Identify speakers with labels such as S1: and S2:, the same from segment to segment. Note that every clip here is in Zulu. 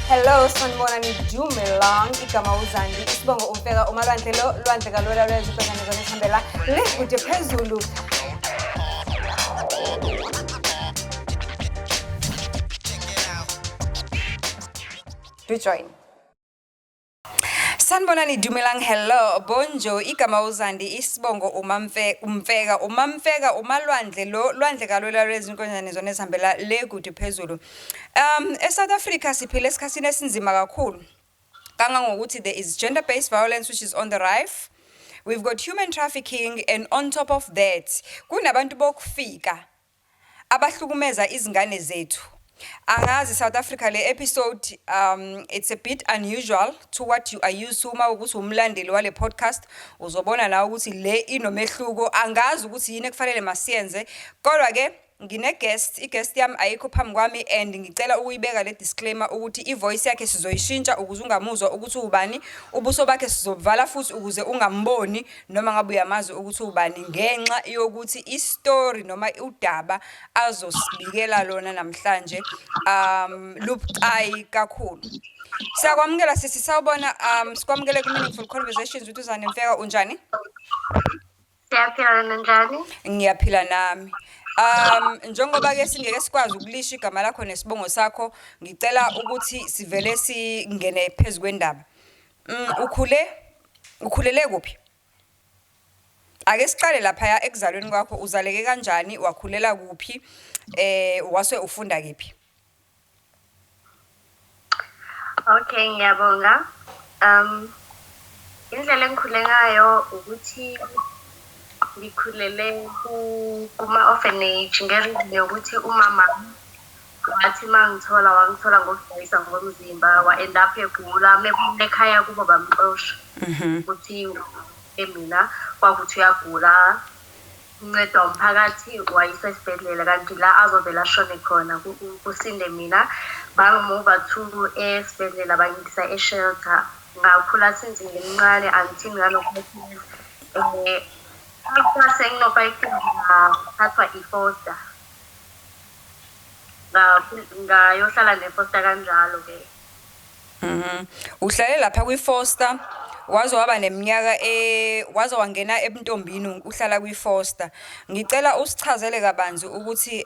S1: Hello, sanibonani Dumelang, igama uZandi, isibongo umfeka umalwandle lo lwandle kalula lwezinkonyane zona esihambela lekude phezulu. Do join. Sanibonani Dumelang, hello, bonjo, igama uZandi, isibongo umfeka umalwandle lo lwandle kalula lwezinkonyane zona esihambela lekude phezulu. ESouth Africa siphila esikhathini esinzima kakhulu. Kangangokuthi there is gender-based violence which is on the rise. We've got human trafficking, and on top of that, kunabantu bokufika abahlukumeza izingane zethu. Angazi South Africa le episode it's a bit unusual to what you are used to uma ukuthi umlandeli wale podcast uzobona la ukuthi le inomehluko angazi ukuthi yini ekufanele masiyenze kodwa ke i-guest yami ayikho phambi kwami and ngicela ukuyibeka le disclaimer ukuthi i-voice yakhe sizoyishintsha ukuze ungamuzwa ukuthi ubani ubuso bakhe sizovala futhi ukuze ungamboni noma ngabe uyamazi ukuthi ubani ngenxa yokuthi i-story noma udaba azosibikela lona namhlanje lubucayi kakhulu. Siyakwamukela sisi sawubona sikwamukele ku-Meaningful Conversations with uZandi Mfeka unjani?
S2: Siyaphila njani?
S1: Ngiyaphila nami. Njengoba ke singeke sikwazi ukulisha igama lakho nesibongo sakho ngicela ukuthi sivele singene phezulu kwendaba. Ukhulele kuphi? Ake siqale lapha ekuzalweni kwakho uzaleke kanjani wakhulela kuphi wase ufunda kephi?
S2: Okay, ngiyabonga. Indlela engikhule ngayo ukuthi ngikhulele kuma-orphanage ngereason yokuthi umama wathi wangithola ngokudayisa ngomzimba wa-end up egula ekhaya kubo bamxosha ukuthi mina kwakuthi uyagula uncedwa umphakathi wayisa esibhedlela kanti la azovela ashone khona kusinde mina bangimuva to esibhedlela bangisa e-shelter ngakhula since ngimncane until ngalokuthi after senginopha ngaphathwa i-foster ngayohlala ne-foster kanjalo ke.
S1: Uhlale lapha kwi-foster waze waba neminyaka waze wangena ebuntombini uhlala kwi-foster. Ngicela usichazele kabanzi ukuthi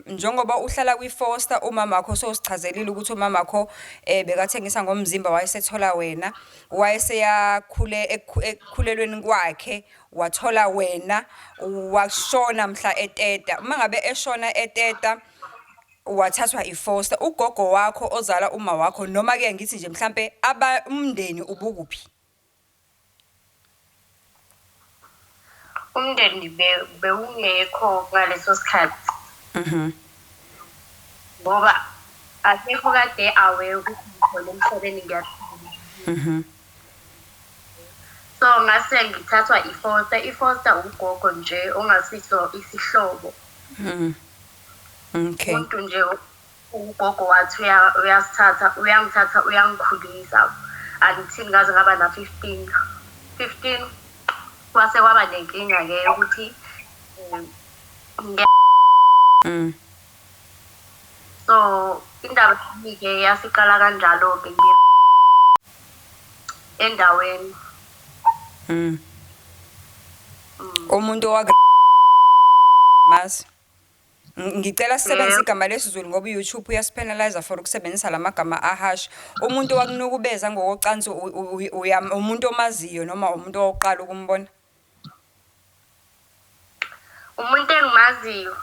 S1: njengoba uhlala kwi-foster umama wakho sosichazelile ukuthi umama wakho bekathengisa ngomzimba wayesethola wena ekukhulelweni kwakhe wathola wena washona mhla eteta. Uma ngabe eshona eteta wathathwa i-foster ugogo wakho ozala uma wakho noma ke ngithi nje mhlambe umndeni ubukuphi?
S2: Umndeni bewungekho ngaleso sikhathi. Ngoba akekho kade awe ukuthi ngkhona emhlabeni ngiyaphila. So ngase ngithathwa i-foster ugogo nje ongasiso isihlobo.
S1: Okay.
S2: Umuntu nje ugogo wathi uyangithatha uyangikhulisa until ngaze ngaba na 15 kwase kwaba nenkinga ke ukuthi so indaba ke yasiqala kanjalo ke endaweni
S1: umuntu mas ngicela sisebenzise igama lesizulu ngoba YouTube uyasipenalize for ukusebenzisa lamagama ahash. Umuntu wakunukubeza ngokocansi umuntu omaziyo noma umuntu oqala ukumbona?
S2: Umuntu engimaziyo.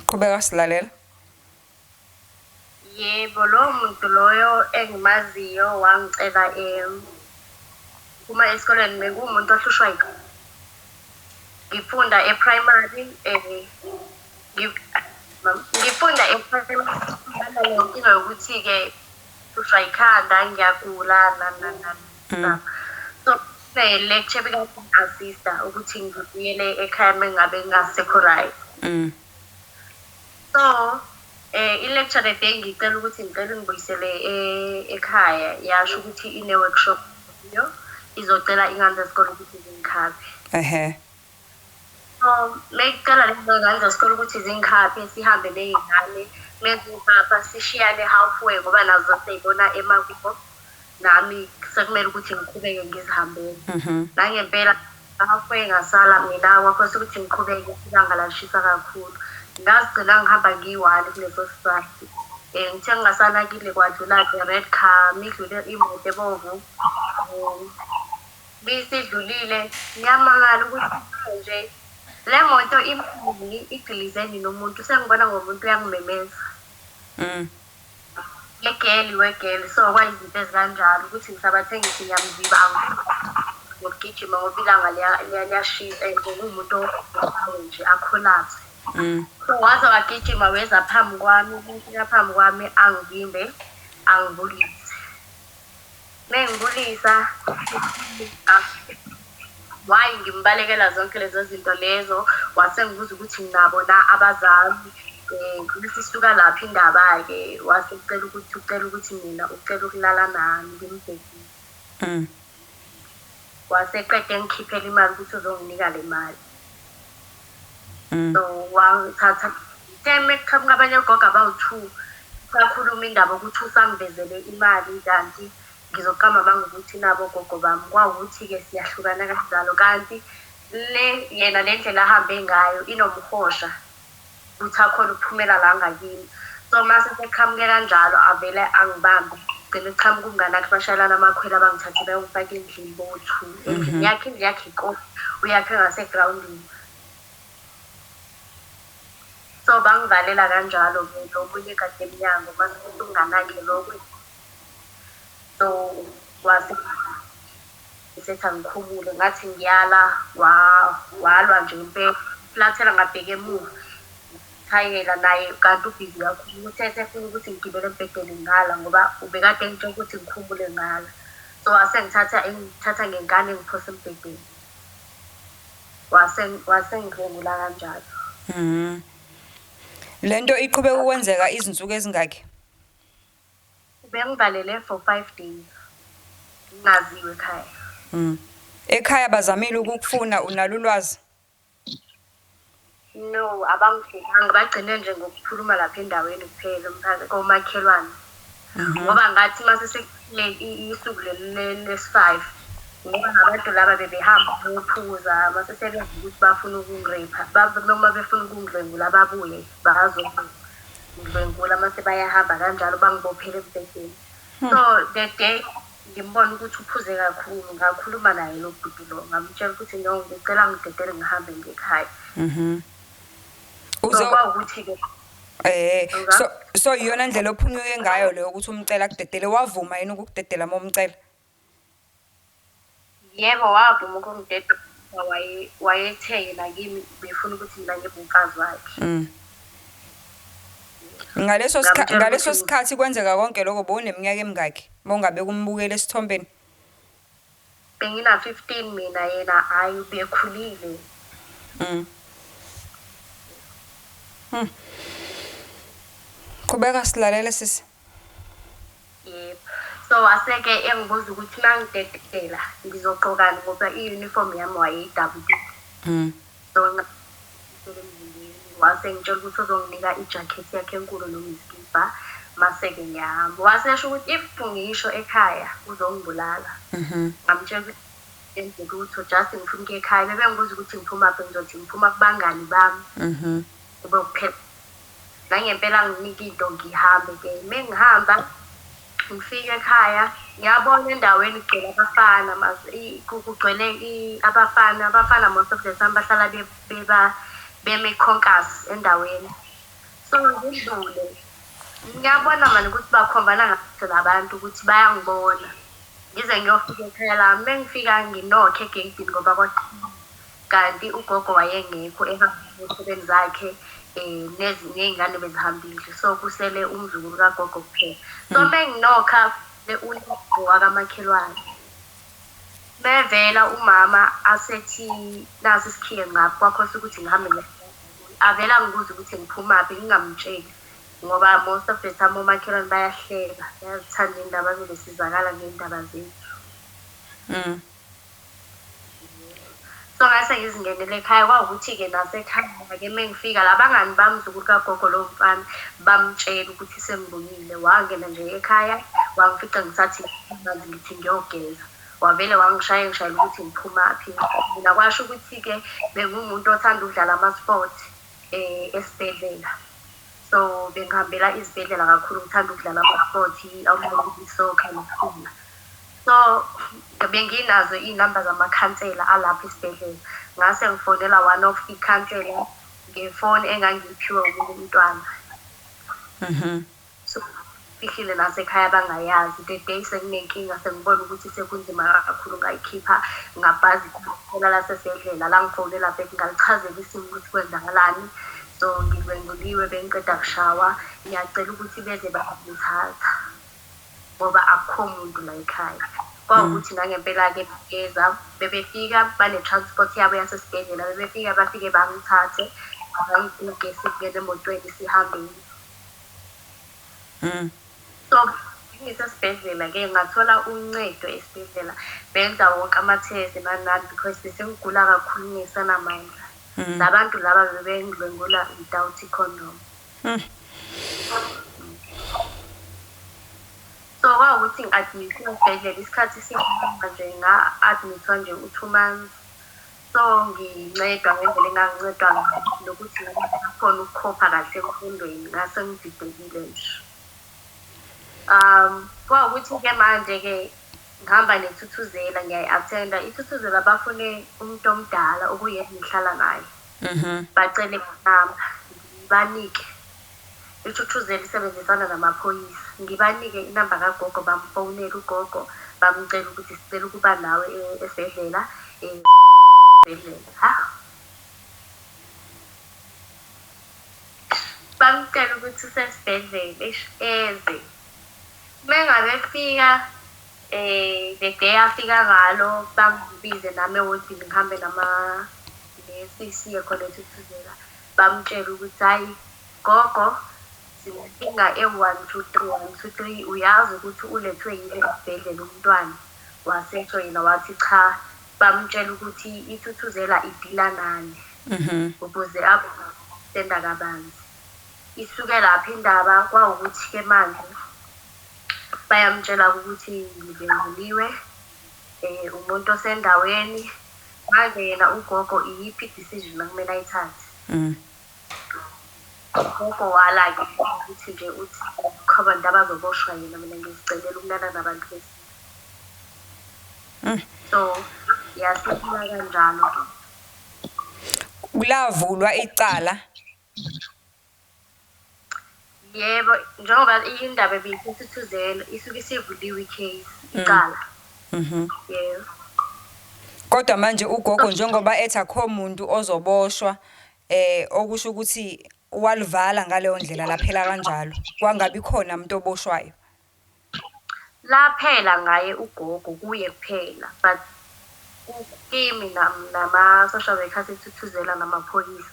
S1: Qhubeka silalela.
S2: Yebo, lo muntu loyo engimaziyo wangicela uma esikoleni mengumuntu ohlushwa ngifunda e-primary ngifunda e-primary inkinga yokuthi ke hlushwa ikhanda ngiyagula so lecture beka-assista ukuthi ngibuyele ekhaya mengabe ngasekho right. So i-lecture day ngicela ukuthi ngibuyisele ekhaya yasho ukuthi ine-workshop yo izocela ingane zesikole ukuthi zingikhaphe. Lekuqala lezi ngane zesikole ukuthi zingikhaphe sihambe ney'ngane mezipha sishiyane halfway ngoba nazo seyibona emakubo nami sekumele ukuthi ngiqhubeke ngizihambele nangempela halfway ngasala mina kwakho ukuthi ngiqhubeke ilanga lashisa kakhulu ngazigcina ngihamba ngiyi-1 kuleso sikhathi ngithe ngingasanakile kwadlula the red car midlule imoto ebovu bisidlulile ngiyamangala ukuthi nje le moto imini igilizeni nomuntu sengibona ngomuntu uyangimemeza wegeli so kwayizinto ezikanjalo ukuthi ngisabathe ngithi ngiyamziba ngokugijima ngoba ilanga liyashisa ngumuntu nje akhonaphe so waze wagijima weza phambi kwami ukufika phambi kwami angivimbe angibulise mengibulisa wayi ngimbalekela zonke lezo zinto lezo wasengibuza ukuthi nginabo na abazali ngisisuka lapha indaba-ke wasecela ukuthi mina ucela ukulala nami ngimbhekile waseqede ngikhiphela imali ukuthi uzonginika le mali so wangithatha temekuqhamuka abanye ogogo abawu-2 sakhuluma indaba ukuthi usangivezele imali kanti ngizoqamba mangokuthi nabo ogogo bami kwawukuthi-ke siyahlukana kanjalo kanti yena le ndlela ahambe ngayo inomhosha ukuthi akhona ukuphumela la ngakini so mase seqhamuke kanjalo avele angibambe gcine kuqhamuka umngane akhe bashayelana amakhwela abangithathe bayongifaka endlini bo-2 endlini yakhe indlu yakhe ikofi uyakhe ngasegrawundini so bangivalela kanjalo-ke lomunye kade emnyango mase kuthi umnganakhe lokhu so wasethi angikhumule ngathi ngiyala walwa nje impela flathela ngabheka emuva thayela naye kanti ubhizi kakhulu ukuthi esefuna ukuthi ngigibele embhedeni ngala ngoba ubekade ngitshela ukuthi ngikhumule ngala so engithatha ngenkani ngiphosa embhedeni wasengivungula kanjalo
S1: lento iqhubeka ukwenzeka izinsuku ezingaki
S2: bengivalele for 5 days ngaziwe ekhaya
S1: ekhaya bazamile ukukufuna unalo ulwazi
S2: no abangifundanga bagcine nje ngokukhuluma lapha endaweni kuphela umphakathi komakhelwane ngoba ngathi mase sekule isuku lesi-5 ngoba abantu laba bebehamba ukuphuza mase sebenza ukuthi bafuna ukungirepha noma befuna ukungidlwengula babuye bazongidlwengula mase bayahamba kanjalo bangibophele embhedeni so the day ngimbona ukuthi uphuze kakhulu ngakhuluma naye lo bhuti lo ngamtshela ukuthi no ngicela ngidedele ngihambe ngekhaya ukuthi-ke
S1: so iyona ndlela ophunyuke ngayo leyo ukuthi umcela akudedele wavuma yini ukukudedela uma umcela
S2: yebo wavuma ukungidedela wayethe yena kimi befuna ukuthi mina ngibe umfazi wakhe
S1: ngaleso sikhathi kwenzeka konke lokho bowuneminyaka emingaki mawungabe kumbukela esithombeni
S2: bengina-15 mina yena hayi ubekhulile
S1: qhubeka silalele sisi
S2: yebo so waseke engibuza ukuthi mangidedela ngizogqokani ngoba i-uniform yami wayeyi-WD so wasengitshela ukuthi uzonginika ijakhethi yakhe enkulu noma isikibha mase-ke ngiyahamba wasesho ukuthi if ngisho ekhaya uzongibulala ngamtshela ukuthi enzeka ukuthi just ngifuna ukuya ekhaya bebengibuza ukuthi ngiphumaphi ngizothi ngiphuma kubangani bami kube kuphela nangempela nginika into ngihambe-ke mengihamba ngifika ekhaya ngiyabona endaweni kugcwele abafana kugcwele abafana most of the time bahlala beme-concus endaweni so ngidlule ngiyabona mani ukuthi bakhombana ngaso labantu ukuthi bayangibona ngize ngiyofika ekhaya lami mengifika nginokhe egeyidini ngoba kanti ugogo wayengekho ehambesemsebenzi zakhe ney'ngane bezihambile so kusele umzukulu kagogo kuphela so menginokha wakamakhelwane bevela umama asethi nasi isikhiye ngapho kwakhosa ukuthi ngihambe avela ngibuza ukuthi ngiphumaphi ngingamtsheli ngoba most of the time omakhelwane bayahleka bayazithanda iy'ndaba bezesizakala ngey'ndaba zethu So ngase ngizingenele ekhaya kwawukuthi-ke nasekhaya-ke mengifika la bangani bami mzukulu kagogo lo mfana bamtshela ukuthi sengibonile wangena nje ekhaya wangifica ngisathi manzi ngithi ngiyogeza wavele ngishayela ukuthi ngiphumaphi mina kwasho ukuthi-ke bengumuntu othanda ukudlala ama-sport esibhedlela so bengihambela izibhedlela kakhulu ngithanda ukudlala ama-sport isoccer nokuphuma so benginazo iy'namba zamakhansela alapha esibhedlela ngase ngifonela one of ikhansela ngefoni engangiyiphiwe omunye umntwana so fihlile nasekhaya bangayazi the day senginenkinga sengibona ukuthi sekunzima kakhulu ngayikhipha ngabhazi kuphela lasesibhedlela la ngifonela back ngalichazela isimo ukuthi kwenzakalani so ngidwenguliwe bengiqeda kushawa ngiyacela ukuthi beze bangithatha ngoba akukho muntu la ekhaya kwawukuthi nangempela-ke begeza bebefika bane-transport yabo yasesibhedlela bebefika bafike bangithathe bangiguge sikungena emotweni sihambeni so ngisesibhedlela-ke ngathola uncedo esibhedlela benza wonke amathezi nanani because besengigula kakhulu ngisanamandla labantu laba bebengidlwengula without i-condom so kwawukuthi ngi-admit-we esibhedlela isikhathi sihamba nje nga-admit-wa nje u-2 months so ngincedwa ngendlela engangincedwa nokuthi khona ukukhopha kahle emfundweni ngase ngididekile nje kwawukuthi-ke manje-ke ngihamba nethuthuzela ngiyayi-attenda ithuthuzela bafune umuntu omdala okuyena ngihlala naye bacele nginamba ngibanike ithuthuzela isebenzisana namaphoyisa ngibanike inamba kagogo bamfonela ugogo bamcela ukuthi sicela ukuba nawe esibhedlela bamcela ukuthi usesibhedlela eze mengabe fika the day afika ngalo bangibize nami ewodini ngihambe ne-CC khona ethuthuzela bamtshela ukuthi hayi gogo sinenkinga e-1 2 3 1 2 3 uyazi ukuthi ulethwe yile esibhedlela umntwana wasetsho yena wathi cha bamtshela ukuthi ithuthuzela idila nani ukuze abusenda kabanzi isuke lapha indaba kwawukuthi-ke manje bayamtshela ukuthi ngibenguliwe umuntu osendaweni manje yena ugogo iyiphi i-decision akumele ayithathe ugogo wala-ke ukuthi nje uthi abantu abazoboshwa yena mina ngizicelela ukulala nabantu besintu so yasiphila kanjalo
S1: kulavulwa icala
S2: yebo njengoba indaba ebiyithuthuzela isuke isivuliwe icase icala yebo
S1: kodwa manje ugogo njengoba ethi akho muntu ozoboshwa okusho ukuthi walivala ngaleyo ndlela laphela kanjalo kwangabi khona umuntu oboshwayo
S2: laphela ngaye ugogo kuye kuphela but kimi nama-social workers ethuthuzela namaphoyisa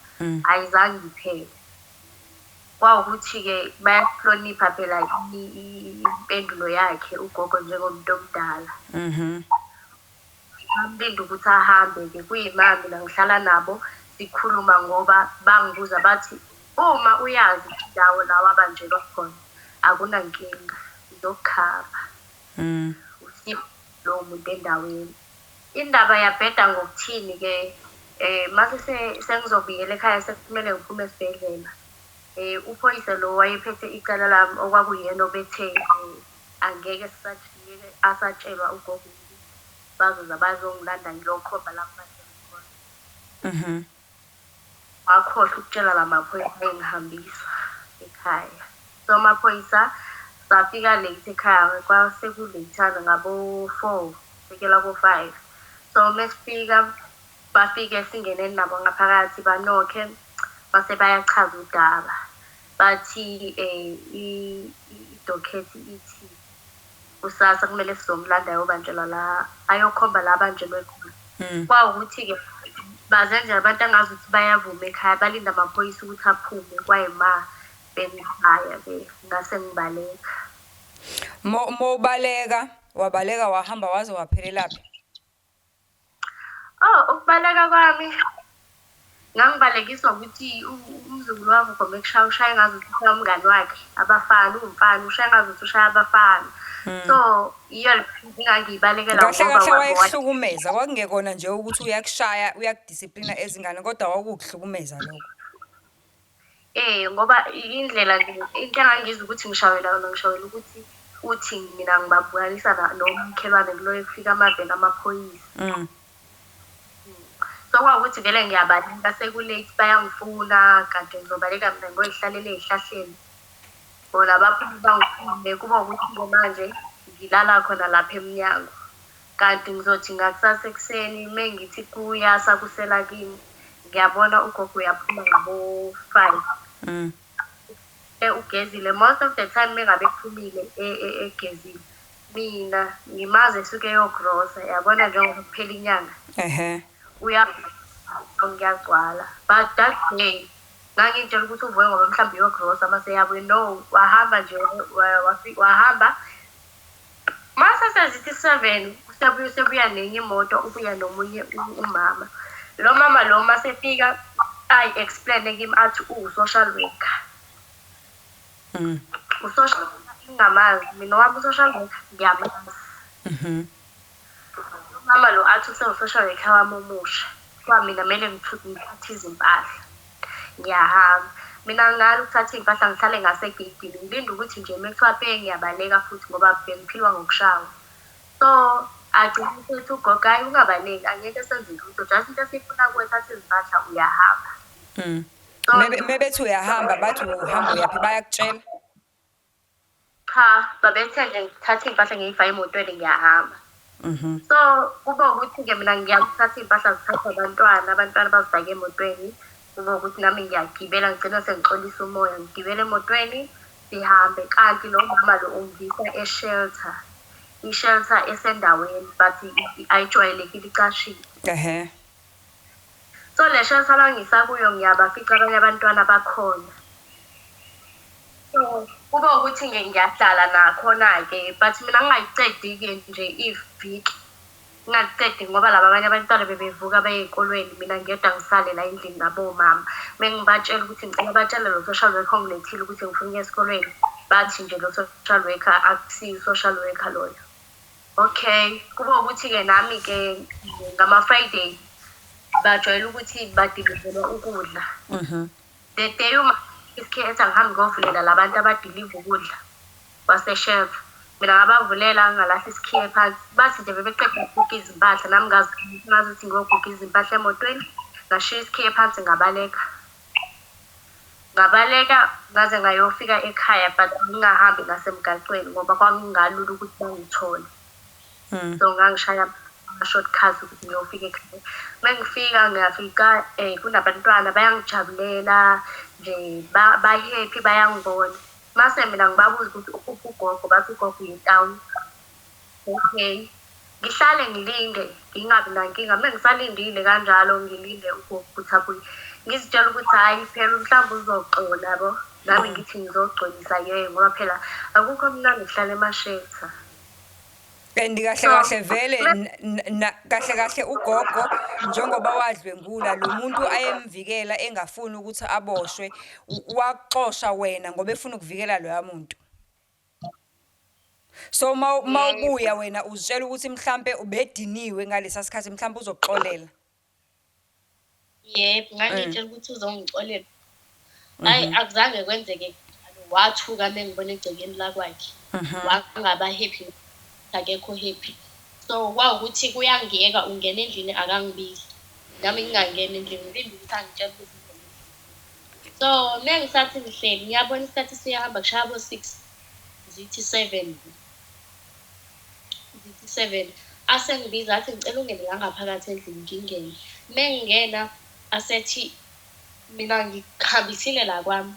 S2: ayizange iphele kwawukuthi-ke bayahlonipha phela impendulo yakhe ugogo njengomuntu omdala bamlinda ukuthi ahambe-ke kuyimami mina ngihlala nabo sikhuluma ngoba bangibuza bathi uma uyazi indawo lawo abanjelwa khona akunankinga uzokukhava usipho lowo muntu endaweni indaba yabheda ngokuthini-ke mase sengizobuyela ekhaya sekumele ngiphume esibhedlela uphoyisa lo wayephethe icala lami okwakuyena obethe angeke asatshelwa ugogo bazoza bazongilanda ngiyokhomba lapho basekhona wakhohlwa ukutshela la maphoyisa engihambisa ekhaya so amaphoyisa safika late ekhaya kwasekulethana ngabo-4 sekela ko-5 so mesifika bafike singene nabo ngaphakathi banokhe base bayachaza udaba bathi idokhethi ithi kusasa kumele sizomlanda yobanjelwa la ayokhomba la abanjelwe khona kwawukuthi-ke bazenjela abantu angazuthi bayavuma ekhaya balinda amaphoyisa ukuthi aphume kwayima bengikhaya-ke ngase ngibaleka
S1: wabaleka wahamba waze waphelelaphi
S2: ukubaleka Ukubaleka kwami ngangibalekiswa ukuthi umzukulu wami ugome ushaya ngazuthi ushaya umngani wakhe abafana uwumfana ushaya ngazuthi ushaya abafana. So iyo engangiyibalekela
S1: kahle
S2: ngoba
S1: kahle
S2: wabo
S1: wayekuhlukumeza kwakungekona nje ukuthi uyakushaya uyakudisiplina ezingane kodwa wakukuhlukumeza lokho.
S2: Ngoba indlela nje into engangizwa ukuthi ngishawela ukuthi uthi mina ngibabukalisa nomakhelwane kuloyo kufika amaveni amaphoyisa. So kwakukuthi vele ngiyabaleka sekulate bayangifuna kanti ngizobaleka mina ngoyihlalele ey'hlahleni. Bona baphuma bangifunde kuba ukuthi manje ngilala khona lapha emnyango. Kanti ngizothi ngakusasa ekuseni mengithi kuyasa kusela kimi ngiyabona ugogo uyaphuma ngabo-5. Ugezile most of the time mengabe ephumile egezile mina ngimaze esuke eyogrosa yabona njengoba kuphela inyanga ngiyagcwala. But that day ngangitshela ukuthi uvuke ngoba mhlawumbe uyogrosa mase yabuye no wahamba nje wahamba mase sezithi 7 sebuya nenye imoto ubuya nomunye umama. Lo mama lo masefika ayi-explain kimi athi uwu-social worker. U-social ngingamazi mina wami u-social worker ngiyamazi. Umama lo athi usewu-social worker wami omusha kwa mina kumele ngithathe izimpahla ngiyahamba. Mina ngingalo ukuthatha iy'mpahla ngihlale ngasegeyidini ngilinde ukuthi nje mekuthiwa ngiyabaleka futhi ngoba bengiphilwa ngokushawa. So agcina sethi ugogo hayi ungabaleki angeke senze lutho just into esifuna kuwe thatha izimpahla uyahamba.
S1: Mebethi uyahamba bathi uhamba uyaphi bayakutshela?
S2: Cha babethe nje ngithathe iy'mpahla ngiyifake emotweni ngiyahamba. So kuba ukuthi-ke mina ngiyakuthatha iy'mpahla zithathwa abantwana bazifake emotweni. Kuba ukuthi nami ngiyagibela ngigcina sengixolisa umoya ngigibele emotweni sihambe. Kanti lo mama lo ungisa e-shelter. I-shelter esendaweni but ayijwayelekile icashile. So le shelter langisa kuyo ngiyabafica abanye abantwana bakhona. So kuba ukuthi ngiyahlala nakhona-ke but mina ngingayicedi-ke nje iviki ngingacedi ngoba laba abanye abantwana bebevuka baye ey'kolweni mina ngiyedwa ngisale la endlini nabomama. Mengibatshela ukuthi ngicela batshele lo social worker ongilethile ukuthi ngifuna ukuya esikolweni bathi nje lo social worker akusiyo social worker loyo. Okay kuba ukuthi-ke nami-ke ngama-Friday bajwayele ukuthi badilivelwa ukudla. The day isikhe ethi angihambe ngiyovulela labantu abadiliva ukudla wase-shelter mina ngabavulela ngalahla isikhiye phansi bathi nje bebeqeda ukuguga izimpahla nami ngazi ukuthi ngiyoguga izimpahla emotweni ngashiya isikhiye phansi ngabaleka ngaze ngayofika ekhaya but ngingahambi ngasemgaqweni ngoba kwakungalula ukuthi bangithole. So ngangishaya ama-shortcuts ukuthi ngiyofika ekhaya. Ngiyafika kunabantwana bayangijabulela nje ba-happy bayangibona. Mase mina ngibabuza ukuthi ukuphi ugogo bathi ugogo uyi-town. Okay ngihlale ngilinde ngingabi nankinga mengisalindile kanjalo ngilinde ugogo ukuthi abuye ngizitshela ukuthi hhayi phela mhlawumbe uzoxola yabo nami ngithi ngizogcolisa yeye ngoba phela akukho mnandi kuhlala emashelter.
S1: And kahle vele kahle ugogo njengoba wadlwengula lo muntu ayemvikela engafuni ukuthi aboshwe waxosha wena ngoba efuna ukuvikela loya muntu. So mawubuya wena uzitshela ukuthi mhlambe ubediniwe ngalesa sikhathi mhlambe uzoxolela.
S2: Yebo ngangitshela ukuthi uzongixolela. Hayi akuzange kwenzeke wathuka mengibona egcekeni lakwakhe. Wangaba happy akekho happy. So kwawukuthi kuyangiyeka ungena endlini akangibizi nami ngingangena endlini ngilinde ukuthi angitshele ukuthi so mengisathi ngihleli ngiyabona isikhathi siyahamba kushaya abo-6 zithi 7 asengibiza athi ngicela ungene ngaphakathi endlini ngingene. Mengingena asethi mina ngihambisile la kwami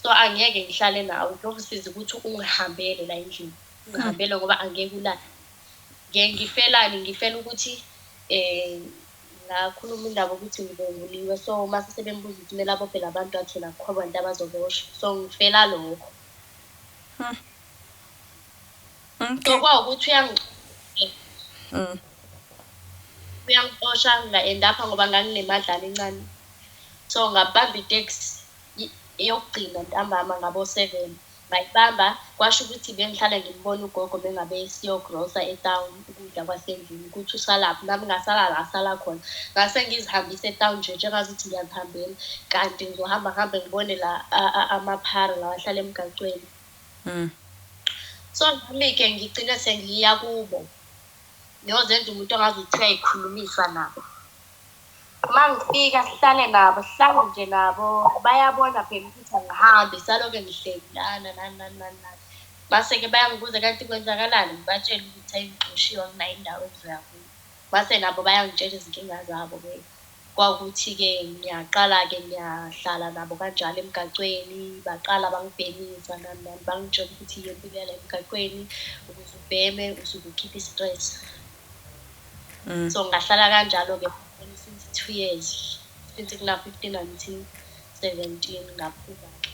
S2: so angeke ngihlale nawe lokhusiza ukuthi ungihambele la endlini ngihambele ngoba angeke ulala. Ngifela ukuthi ngakhuluma indaba ukuthi ngibenguliwe so mase sebembuza ukuthi kumele abophe labantu athi nakho abantu abazoboshwa so ngifela lokho. So kwawukuthi uyangixosha nga-endapha ngoba nganginemadlana encane. So ngabamba iteksi eyokugcina ntambama ngabo-7. Ngayibamba kwasho ukuthi bengihlale ngimbona ugogo bengabe siyogrosa etown ukudla kwasendlini ukuthi usalapho nami ngasala la asala khona. Ngase ngizihambise etown nje njengazuthi ngiyazihambela kanti ngizohamba ngihambe ngibone la amaphara lawa ahlala emgacweni. So nami-ke ngigcine sengiya kubo ngiyozenza umuntu ongazuthi uyayikhulumisa nabo. Uma ngifika sihlale nabo sihlale nje nabo bayabona phela ukuthi angihambi saloke ngihleli lana nani. Mase-ke bayangibuza kanti kwenzakalani ngibatshela ukuthi hayi ngixoshiwe anginayo indawo engizoya kuyo. Mase nabo bayangitshela izinkinga zabo-ke. Kwawukuthi-ke ngiyaqala-ke ngiyahlala nabo kanjalo emgacweni, baqala bangibhemisa nani bangitshela ukuthi impilo yala emgacweni ukuze ubheme usuke ukhipha i-stress. So ngahlala kanjalo-ke since 2 years since kuna 15 until 17 ngaphuza-ke.